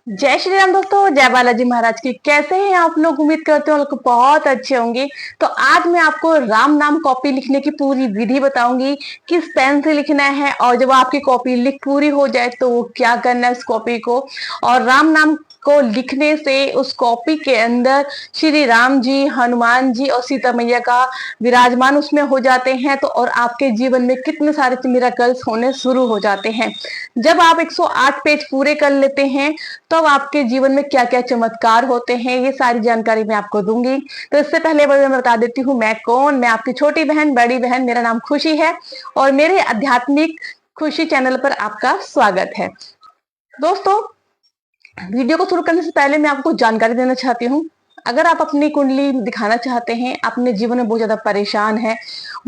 जय श्री राम दोस्तों, जय बालाजी महाराज की। कैसे हैं आप लोग? उम्मीद करते हो लोग बहुत अच्छे होंगे। तो आज मैं आपको राम नाम कॉपी लिखने की पूरी विधि बताऊंगी, किस पेन से लिखना है, और जब आपकी कॉपी लिख पूरी हो जाए तो वो क्या करना है उस कॉपी को। और राम नाम को लिखने से उस कॉपी के अंदर श्री राम जी, हनुमान जी और सीता मैया का विराजमान उसमें हो जाते हैं। तो और आपके जीवन में कितने सारे मिरेकल्स होने शुरू हो जाते हैं। जब आप 108 पेज पूरे कर लेते हैं तब आपके जीवन में क्या क्या चमत्कार होते हैं, ये सारी जानकारी मैं आपको दूंगी। तो इससे पहले मैं बता देती हूँ मैं कौन। मैं आपकी छोटी बहन, बड़ी बहन, मेरा नाम खुशी है और मेरे आध्यात्मिक खुशी चैनल पर आपका स्वागत है। दोस्तों, वीडियो को शुरू करने से पहले मैं आपको जानकारी देना चाहती हूँ। अगर आप अपनी कुंडली दिखाना चाहते हैं, अपने जीवन में बहुत ज्यादा परेशान है,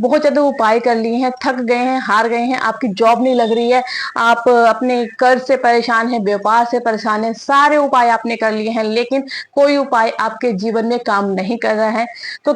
बहुत ज्यादा उपाय कर लिए हैं, थक गए हैं, हार गए हैं, आपकी जॉब नहीं लग रही है, आप अपने कर्ज से परेशान हैं, व्यापार से परेशान हैं, सारे उपाय आपने कर लिए हैं लेकिन कोई उपाय आपके जीवन में काम नहीं कर रहा है, तो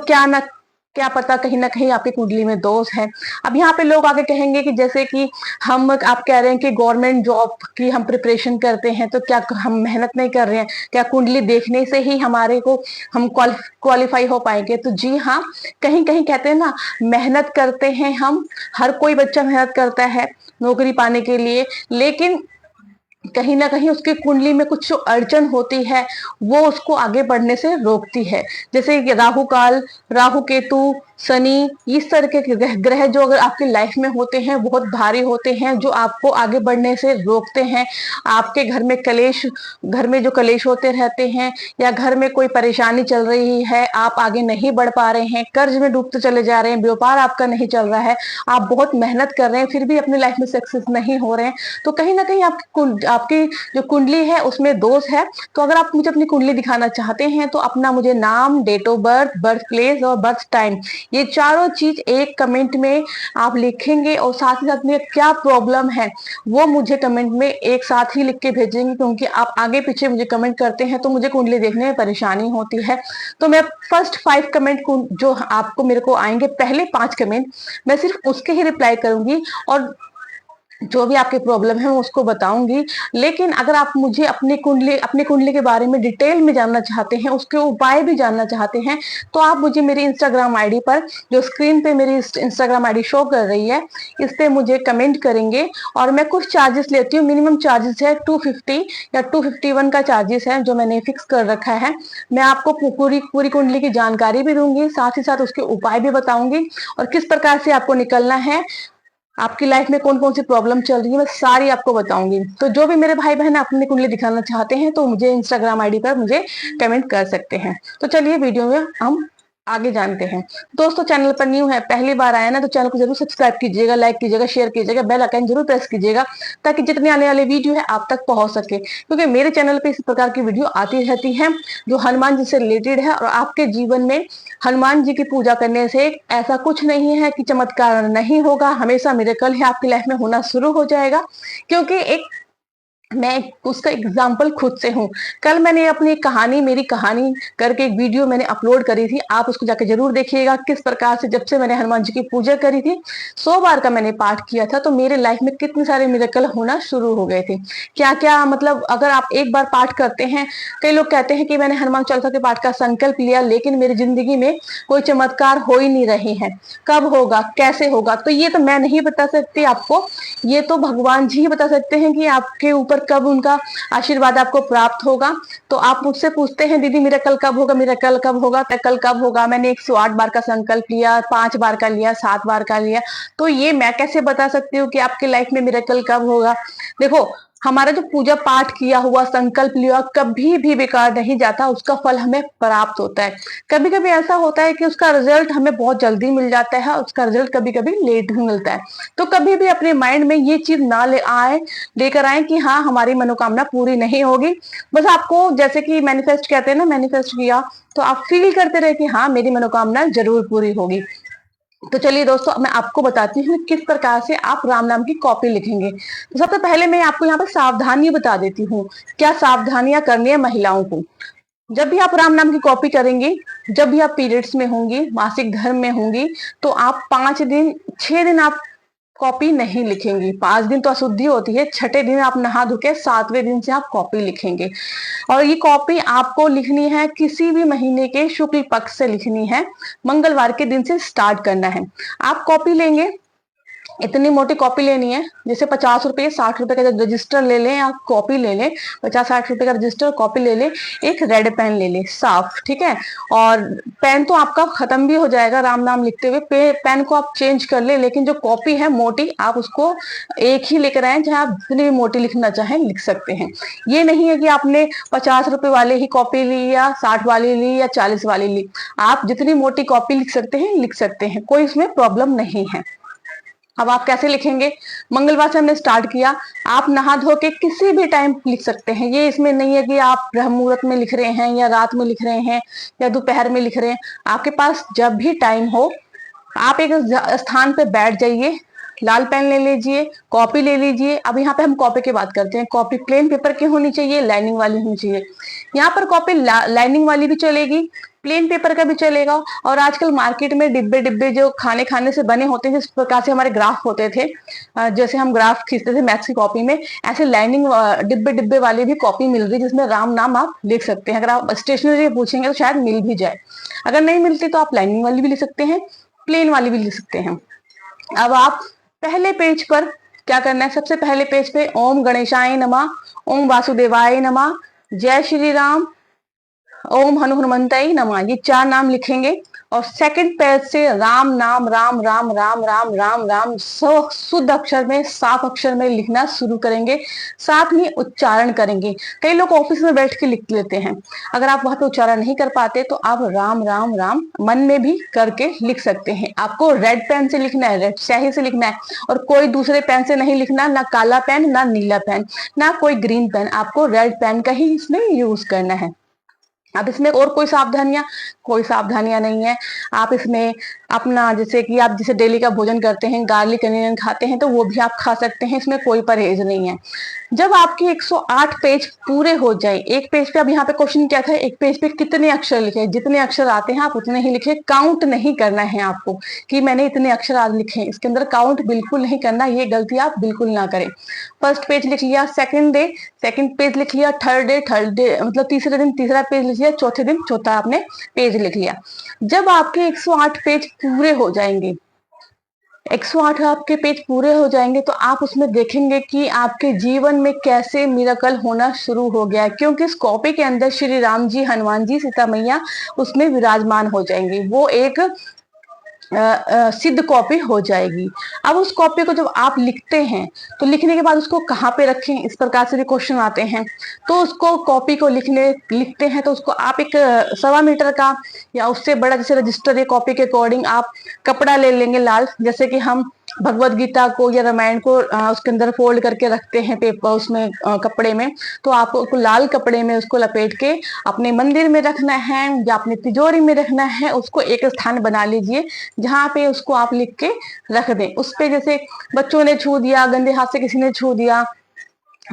क्या पता कहीं ना कहीं आपकी कुंडली में दोष है। अब यहाँ पे लोग आगे कहेंगे कि जैसे कि आप कह रहे हैं कि गवर्नमेंट जॉब की हम प्रिपरेशन करते हैं, तो क्या हम मेहनत नहीं कर रहे हैं? क्या कुंडली देखने से ही हमारे को हम क्वालिफाई हो पाएंगे? तो जी हाँ, कहीं कहीं कहते हैं ना, मेहनत करते हैं हम, हर कोई बच्चा मेहनत करता है नौकरी पाने के लिए, लेकिन कहीं ना कहीं उसकी कुंडली में कुछ जो अड़चन होती है वो उसको आगे बढ़ने से रोकती है। जैसे कि राहु काल, राहु केतु, शनि, इस तरह के ग्रह जो अगर आपकी लाइफ में होते हैं बहुत भारी होते हैं, जो आपको आगे बढ़ने से रोकते हैं। आपके घर में कलेश, घर में जो कलेश होते रहते हैं, या घर में कोई परेशानी चल रही है, आप आगे नहीं बढ़ पा रहे हैं, कर्ज में डूबते चले जा रहे हैं, व्यापार आपका नहीं चल रहा है, आप बहुत मेहनत कर रहे हैं फिर भी अपनी लाइफ में सक्सेस नहीं हो रहे हैं, तो कहीं ना कहीं आपकी जो कुंडली है उसमें दोष है। तो अगर आप मुझे अपनी कुंडली दिखाना चाहते हैं तो अपना मुझे नाम, date of birth, birth place और बर्थ टाइम, ये चारों चीज एक कमेंट में आप लिखेंगे, और साथ ही साथ में क्या प्रॉब्लम है वो मुझे कमेंट में एक साथ ही लिख के भेजेंगे, क्योंकि आप आगे पीछे मुझे कमेंट करते हैं तो मुझे कुंडली देखने में परेशानी होती है। तो मैं फर्स्ट 5 कमेंट जो आपको मेरे को आएंगे, पहले 5 कमेंट मैं सिर्फ उसके ही रिप्लाई करूंगी, और जो भी आपकी प्रॉब्लम है मैं उसको बताऊंगी। लेकिन अगर आप मुझे अपनी कुंडली के बारे में डिटेल में जानना चाहते हैं, उसके उपाय भी जानना चाहते हैं, तो आप मुझे मेरी इंस्टाग्राम आईडी पर, जो स्क्रीन पे मेरी इंस्टाग्राम आईडी शो कर रही है, इस पे मुझे कमेंट करेंगे। और मैं कुछ चार्जेस लेती हूँ, मिनिमम चार्जेस है 250 या 251 का चार्जेस है जो मैंने फिक्स कर रखा है। मैं आपको पूरी पूरी कुंडली की जानकारी भी दूंगी, साथ ही साथ उसके उपाय भी बताऊंगी, और किस प्रकार से आपको निकलना है, आपकी लाइफ में कौन कौन सी प्रॉब्लम चल रही है, मैं सारी आपको बताऊंगी। तो जो भी मेरे भाई बहन अपनी कुंडली दिखाना चाहते हैं तो मुझे इंस्टाग्राम आईडी पर मुझे कमेंट कर सकते हैं। तो चलिए वीडियो में हम आगे जानते हैं। दोस्तों, चैनल पर न्यू है, पहली बार आया ना, तो चैनल को जरूर सब्सक्राइब कीजिएगा, लाइक कीजिएगा, शेयर कीजिएगा, बेल आइकन जरूर प्रेस कीजिएगा, ताकि जितने आने वाले वीडियो है आप तक पहुंच सके, क्योंकि मेरे चैनल पे इस प्रकार की वीडियो आती रहती है जो हनुमान जी से रिलेटेड है। और आपके जीवन में हनुमान जी की पूजा करने से ऐसा कुछ नहीं है कि चमत्कार नहीं होगा, हमेशा मिरेकल है आपकी लाइफ में होना शुरू हो जाएगा। क्योंकि मैं उसका एग्जाम्पल खुद से हूँ। कल मैंने अपनी कहानी, मेरी कहानी करके एक वीडियो मैंने अपलोड करी थी, आप उसको जाके जरूर देखिएगा, किस प्रकार से जब से मैंने हनुमान जी की पूजा करी थी, 100 बार का मैंने पाठ किया था, तो मेरे लाइफ में कितने सारे मिरेकल होना शुरू हो गए थे। क्या क्या मतलब, अगर आप एक बार पाठ करते हैं, कई लोग कहते हैं कि मैंने हनुमान चालीसा के पाठ का संकल्प लिया लेकिन मेरी जिंदगी में कोई चमत्कार हो ही नहीं रहे हैं, कब होगा, कैसे होगा? तो ये तो मैं नहीं बता सकती आपको, ये तो भगवान जी ही बता सकते हैं कि आपके ऊपर कब उनका आशीर्वाद आपको प्राप्त होगा। तो आप मुझसे पूछते हैं दीदी मेरा कल कब होगा, मेरा कल कब होगा, कल कब होगा? मैंने 108 बार का संकल्प लिया, 5 बार का लिया, 7 बार का लिया, तो ये मैं कैसे बता सकती हूँ कि आपकी लाइफ में मेरा कल कब होगा? देखो, हमारा जो पूजा पाठ किया हुआ, संकल्प लिया, कभी भी बेकार नहीं जाता, उसका फल हमें प्राप्त होता है। कभी कभी ऐसा होता है कि उसका रिजल्ट हमें बहुत जल्दी मिल जाता है, उसका रिजल्ट कभी कभी लेट भी मिलता है। तो कभी भी अपने माइंड में ये चीज ना लेकर आए कि हाँ हमारी मनोकामना पूरी नहीं होगी। बस आपको, जैसे कि मैनिफेस्ट कहते हैं ना, मैनिफेस्ट किया तो आप फील करते रहे कि हाँ मेरी मनोकामना जरूर पूरी होगी। तो चलिए दोस्तों, मैं आपको बताती हूँ किस प्रकार से आप राम नाम की कॉपी लिखेंगे। तो सबसे पहले मैं आपको यहाँ पर सावधानी बता देती हूँ, क्या सावधानियां करनी है महिलाओं को। जब भी आप राम नाम की कॉपी करेंगे, जब भी आप पीरियड्स में होंगी, मासिक धर्म में होंगी, तो आप 5 दिन, 6 दिन आप कॉपी नहीं लिखेंगी। 5 दिन तो अशुद्धि होती है, छठे दिन आप नहा धो के 7वें दिन से आप कॉपी लिखेंगे। और ये कॉपी आपको लिखनी है किसी भी महीने के शुक्ल पक्ष से लिखनी है, मंगलवार के दिन से स्टार्ट करना है। आप कॉपी लेंगे, इतनी मोटी कॉपी लेनी है, जैसे 50 रुपए 60 रुपए का रजिस्टर ले लें, आप कॉपी ले लें, 50-60 रुपए का रजिस्टर कॉपी ले लें, एक रेड पेन ले लें साफ, ठीक है। और पेन तो आपका खत्म भी हो जाएगा राम नाम लिखते हुए, पेन को आप चेंज कर ले, लेकिन जो कॉपी है मोटी आप उसको एक ही लेकर आए, चाहे आप जितनी भी मोटी लिखना चाहें लिख सकते हैं। ये नहीं है कि आपने 50 रुपए वाले ही कॉपी ली या 60 वाली ली या 40 वाली ली, आप जितनी मोटी कॉपी लिख सकते हैं, कोई इसमें प्रॉब्लम नहीं है। अब आप कैसे लिखेंगे, मंगलवार से हमने स्टार्ट किया, आप नहा धो के किसी भी टाइम लिख सकते हैं। ये इसमें नहीं है कि आप ब्रह्म मुहूर्त में लिख रहे हैं या रात में लिख रहे हैं या दोपहर में लिख रहे हैं, आपके पास जब भी टाइम हो आप एक स्थान पे बैठ जाइए, लाल पेन ले लीजिए, कॉपी ले लीजिए। अब यहाँ पे हम कॉपी की बात करते हैं। कॉपी प्लेन पेपर की होनी चाहिए, लाइनिंग वाली होनी चाहिए। यहाँ पर कॉपी लाइनिंग वाली भी चलेगी, प्लेन पेपर का भी चलेगा। और आजकल मार्केट में डिब्बे डिब्बे जो खाने से बने होते हैं, जिस प्रकार से हमारे ग्राफ होते थे, जैसे हम ग्राफ खींचते थे मैथ्स की कॉपी में, ऐसे लाइनिंग डिब्बे डिब्बे वाली भी कॉपी मिल रही है, जिसमें राम नाम आप लिख सकते हैं। अगर आप स्टेशनरी पूछेंगे तो शायद मिल भी जाए, अगर नहीं मिलती तो आप लाइनिंग वाली भी लिख सकते हैं, प्लेन वाली भी लिख सकते हैं। अब आप पहले पेज पर क्या करना है, सबसे पहले पेज पे ओम गणेशाय नमः, ओम वासुदेवाय नमः, जय श्री राम, ओम हनुमंताय नमः, ये 4 नाम लिखेंगे। और सेकंड पेज से राम नाम राम राम राम राम राम राम शुद्ध अक्षर में, साफ अक्षर में लिखना शुरू करेंगे, साथ में उच्चारण करेंगे। कई लोग ऑफिस में बैठ के लिख लेते हैं, अगर आप वहां पे उच्चारण नहीं कर पाते तो आप राम राम राम मन में भी करके लिख सकते हैं। आपको रेड पेन से लिखना है, रेड स्याही से लिखना है, और कोई दूसरे पेन से नहीं लिखना, ना काला पेन, ना नीला पेन, ना कोई ग्रीन पेन, आपको रेड पेन का ही इसमें यूज करना है। अब इसमें और कोई सावधानियां नहीं है। आप इसमें अपना, जैसे कि आप जैसे डेली का भोजन करते हैं, गार्लिक अनियन खाते हैं, तो वो भी आप खा सकते हैं, इसमें कोई परहेज नहीं है। जब आपके 108 पेज पूरे हो जाए, एक पेज पे, अब यहाँ पे क्वेश्चन क्या था, एक पेज पे कितने अक्षर लिखे, जितने अक्षर आते हैं आप उतने ही लिखे, काउंट नहीं करना है आपको कि मैंने इतने अक्षर आज लिखे, इसके अंदर काउंट बिल्कुल नहीं करना, ये गलती आप बिल्कुल ना करें। फर्स्ट पेज लिख लिया, सेकंड पेज लिख लिया, थर्ड डे मतलब तीसरे दिन तीसरा पेज लिख लिया, चौथे दिन चौथा आपने पेज लिख लिया। जब आपके 108 पेज पूरे हो जाएंगे, 108 आपके पेज पूरे हो जाएंगे, तो आप उसमें देखेंगे कि आपके जीवन में कैसे मिरेकल होना शुरू हो गया है, क्योंकि इस कॉपी के अंदर श्री राम जी, हनुमान जी, सीता मैया उसमें विराजमान हो जाएंगे। वो एक सिद्ध कॉपी हो जाएगी। अब उस कॉपी को जब आप लिखते हैं तो लिखने के बाद उसको कहाँ पे रखें, इस प्रकार से भी क्वेश्चन आते हैं। तो उसको कॉपी को लिखते हैं तो उसको आप एक 1.25 मीटर का या उससे बड़ा, जैसे रजिस्टर या कॉपी के अकॉर्डिंग आप कपड़ा ले लेंगे लाल, जैसे कि हम भगवत गीता को या रामायण को उसके अंदर फोल्ड करके रखते हैं पेपर, उसमें कपड़े में, तो आपको लाल कपड़े में उसको लपेट के अपने मंदिर में रखना है या अपनी तिजोरी में रखना है। उसको एक स्थान बना लीजिए जहां पे उसको आप लिख के रख दें। उस पे जैसे बच्चों ने छू दिया, गंदे हाथ से किसी ने छू दिया,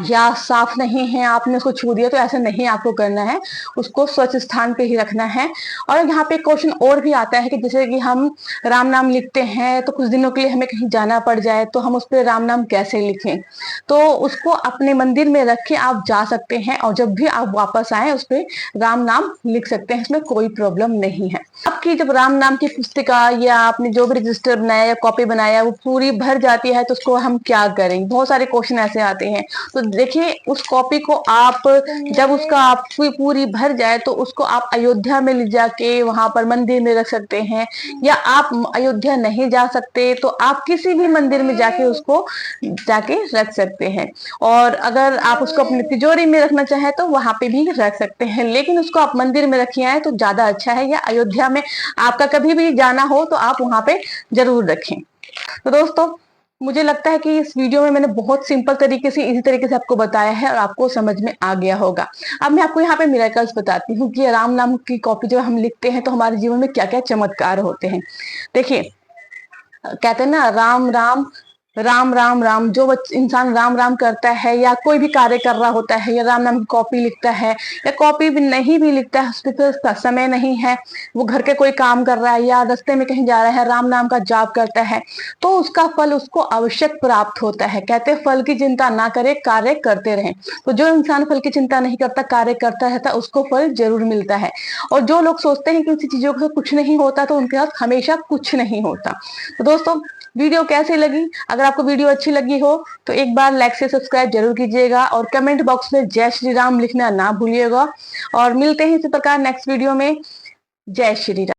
या साफ नहीं है आपने उसको छू दिया, तो ऐसा नहीं आपको करना है, उसको स्वच्छ स्थान पे ही रखना है। और यहाँ पे क्वेश्चन और भी आता है कि जैसे कि हम राम नाम लिखते हैं तो कुछ दिनों के लिए हमें कहीं जाना पड़ जाए तो हम उस पर राम नाम कैसे लिखें, तो उसको अपने मंदिर में रख के आप जा सकते हैं और जब भी आप वापस आए उस पर राम नाम लिख सकते हैं, इसमें कोई प्रॉब्लम नहीं है। आपकी जब राम नाम की पुस्तिका या आपने जो भी रजिस्टर बनाया या कॉपी बनाया वो पूरी भर जाती है तो उसको हम क्या करें, बहुत सारे क्वेश्चन ऐसे आते हैं। तो देखिए उस कॉपी को आप जब उसका आप पूरी भर जाए तो उसको आप अयोध्या में ले जाके वहां पर मंदिर में रख सकते हैं, या आप अयोध्या नहीं जा सकते तो आप किसी भी मंदिर में जाके उसको जाके रख सकते हैं। और अगर आप उसको अपनी तिजोरी में रखना चाहें तो वहां पे भी रख सकते हैं, लेकिन उसको आप मंदिर में रखिए आए तो ज्यादा अच्छा है, या अयोध्या में आपका कभी भी जाना हो तो आप वहां पे जरूर रखें। तो दोस्तों मुझे लगता है कि इस वीडियो में मैंने बहुत सिंपल तरीके से, इसी तरीके से आपको बताया है और आपको समझ में आ गया होगा। अब मैं आपको यहाँ पे मिरेकल्स बताती हूँ कि राम नाम की कॉपी जब हम लिखते हैं तो हमारे जीवन में क्या क्या चमत्कार होते हैं। देखिए कहते हैं ना, राम राम राम राम राम, जो इंसान राम राम करता है या कोई भी कार्य कर रहा होता है या राम नाम की कॉपी लिखता है या कॉपी भी नहीं भी लिखता है, उसके पास समय नहीं है, वो घर के कोई काम कर रहा है या रास्ते में कहीं जा रहा है, राम नाम का जाप करता है, तो उसका फल उसको आवश्यक प्राप्त होता है। कहते हैं फल की चिंता ना करे, कार्य करते रहें। तो जो इंसान फल की चिंता नहीं करता, कार्य करता रहता, उसको फल जरूर मिलता है। और जो लोग सोचते हैं कि उनकी चीजों से कुछ नहीं होता, तो उनके साथ हमेशा कुछ नहीं होता। तो दोस्तों, वीडियो कैसी लगी? अगर आपको वीडियो अच्छी लगी हो तो एक बार लाइक से सब्सक्राइब जरूर कीजिएगा और कमेंट बॉक्स में जय श्री राम लिखना ना भूलिएगा। और मिलते हैं इसी प्रकार नेक्स्ट वीडियो में। जय श्री राम।